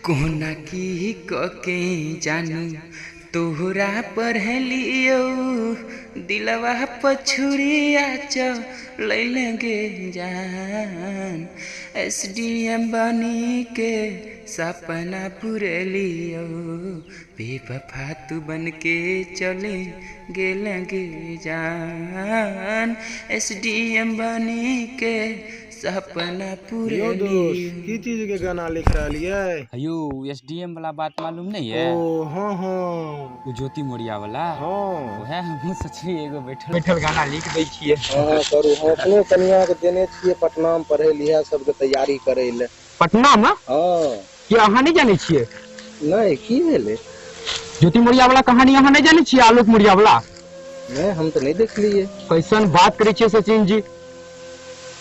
कोना की कके जानू तोहरा पढ़लियो दिलवा पछुरिया चलगे जान SDM बनी के सपना पुरलियो बेवफा तू बन के चले गेलगे जान SDM बनी के सपना पुरलियो। की चीज के गाना लिख रही है? अयो SDM वाला बात मालूम नहीं है? ओ हाँ हाँ वो ज्योति मोरिया वाला। हाँ वह हम सोचिए एगो बैठल गाना लिख दै छियै। हाँ करू हम अपने कन्या के देने छियै पटना में पढ़े लिया सब के तैयारी करे ले। पटना में? हाँ क्या अहाँ नहीं जाने छियै? नहीं की भेले? ज्योति मोरिया वाला कहानी अहाँ नहीं जाने छियै? आलोक मोरिया वाला? नहीं हम तो नहीं देख लिए। कैसन बात करे छियै सचिन जी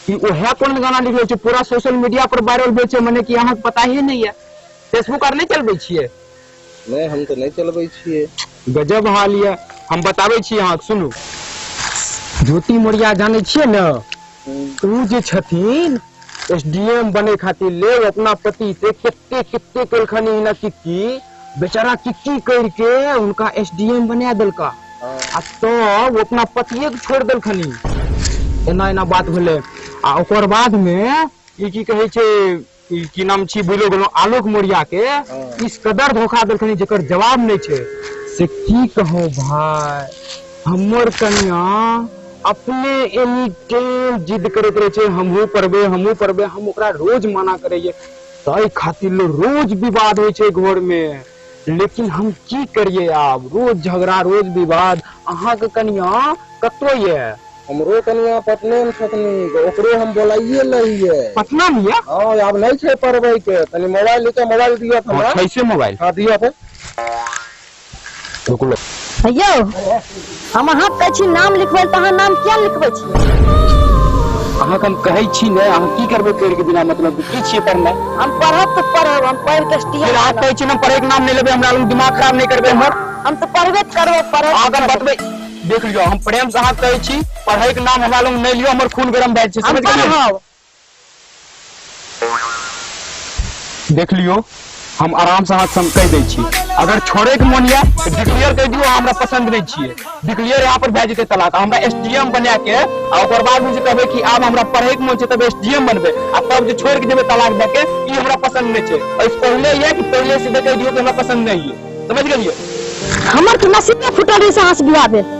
कि ओहे कोन गाना लिखले छै पूरा सोशल मीडिया पर वायरल भेल छै, मने कि अहाँ के पता ही नहीं है। फेसबुक आर नहीं चलबै छियै? नहीं हम तो नहीं चलबै छियै। गजब हाल ये। हम बताबै छी अहाँ सुनू। ज्योति मोरिया जाने छियै न? उ जे छथिन SDM बने खातिर ले अपना पति से कित्ते कलखनी न किक्की बेचारा किक्की करके उनका SDM बना देलका। आ तो वो अपना पतिये के छोड़ देलखनी। एना बात भेले। आ ओकर बाद में ई की कहे छै की नाम छी भूलो गेलो आलोक मोरिया के इस कदर धोखा देलखनी जेकर जवाब नहीं छै। से की कहो भाई, हमर कन्या अपने एनी टाइम जिद करैत रहे छै हमहू पढ़बे हम ओकरा रोज मना करैये। ताई खातिर रोज विवाद होइ छै घर में। लेकिन हम की करिए आब, रोज झगड़ा रोज विवाद। अहाँ के कन्या कतो ये? हमरो कन्या पटने में छथनी, ओकरे हम बोलाइए लइए। पटना में ये? हां अब नहीं छै पढ़बै के। तनी मोबाइल लेके मोबाइल दियो त हमरा। कैसे मोबाइल? हां दियो त। रुकलो यौ हम अहाँ कहै छी नाम लिखबै त अहाँ नाम किया लिखबै छी? अहाँ हम कहै छी ने अहाँ की करबै कर के बिना मतलब की छियै पढ़ना? हम पढ़ब त पढ़ब, हम पढ़ के फिर आप कहै छी हम पढ़े के नाम नहीं लेबै, हमरा लोग दिमाग खराब नहीं करबै हमर। हम तो पढ़बे करबो पढ़ब। अगर बतबै देख लियो हम प्रेम से अहाँ कहै छी पढ़े के नाम हमरा लोग नहीं लियो, हमर खून गरम भए छै। समझ गेलियै? देख लियो हम आराम से हाथ कह दै छी। अगर छोड़े के मन ये तो डिक्लेयर कर दियो हमरा पसंद नहीं छियै। डिक्लेयर यहाँ पर भए जेतै तलाक। हमरा SDM बना के आ ओकर बाद में जे कहबै कि आब हमरा पढ़े के मन छै तब SDM बनबै आ तब जे छोड़ के देबै तलाक दे के, ई हमरा पसंद नहीं छै। और इस पहले ये कि पहले से कह दियो कि हमरा पसंद नहीं है। समझ गेलियै? हमर के नसीबे फुटल से हाथ बियाह भेल।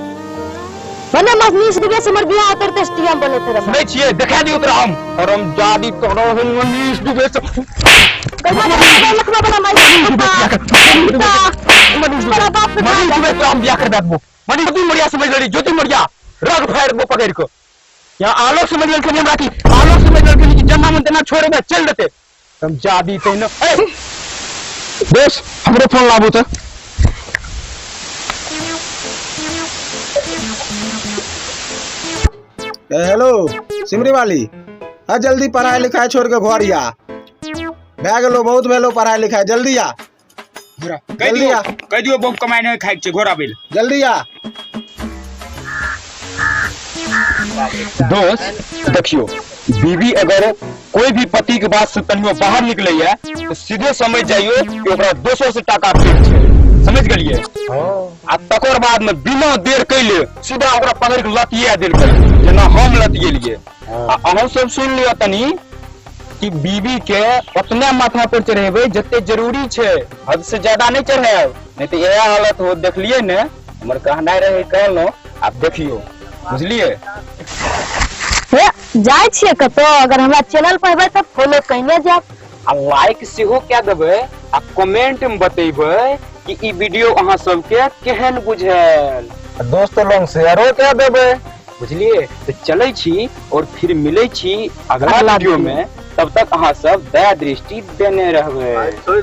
बने मजनीस दिवे से हमर बियाह होतै त SDM बने थे। नहीं छियै देखा दियो तोरा हम जादी तोरो मनीष दिवे से लिखबा बना ज्योति मोरिया समझ ली। ज्योति मोरिया रग फाड़ दो पकड़ को। यहाँ आलोक समझ लेलखिन हमरा की आलोक समझ लेलखिन कि जन्म में देना छोड़े में चल देते। हम जादी तेन दोस्त हमरे फोन लाबू त। हेलो सिमरी वाली, हाँ जल्दी पढ़ाई लिखाई छोड़ के घर आ। भए गेलो बहुत भेलो पढ़ाई लिखाई, जल्दी आ। कह दियो बहुत कमाई नहीं खाइ छै घोड़ा बिल। जल्दी आ। दोस्त देखियो बीवी अगर कोई भी पति के बात से तनियो बाहर निकले है तो सीधे समझ जाइयो कि ओकरा 200 से टाका पेट छै। समझ गेलिए? आ तकर बाद में बिना देर कैले सीधा ओकरा पकड़ के लतिया देल जेना हम लतियेलिए। आ अहूँ सब सुन लियो तनी कि बीवी के उतने माथा पर चढ़ेबै जते जरूरी छै, हद से ज्यादा नहीं चढ़ाएब, नहीं तो यह हालत हो। देखलिए ने हमर कहनाइ रहे कहलो, आप देखियो बुझलिए? जाय छियै कतो, अगर हमरा चैनल पर हेबै त फॉलो कइने जाब आ लाइक सेहो क्या देबै आ कमेंट में बतेबै कि ई वीडियो अहाँ सबके केहन बुझायल। दोस्त लोग शेयरो क्या देबै। बुझलिए? तो चलै छी और फिर मिलै छी अगला वीडियो में। तब तक अहाँ सब दया दृष्टि देने रहबै।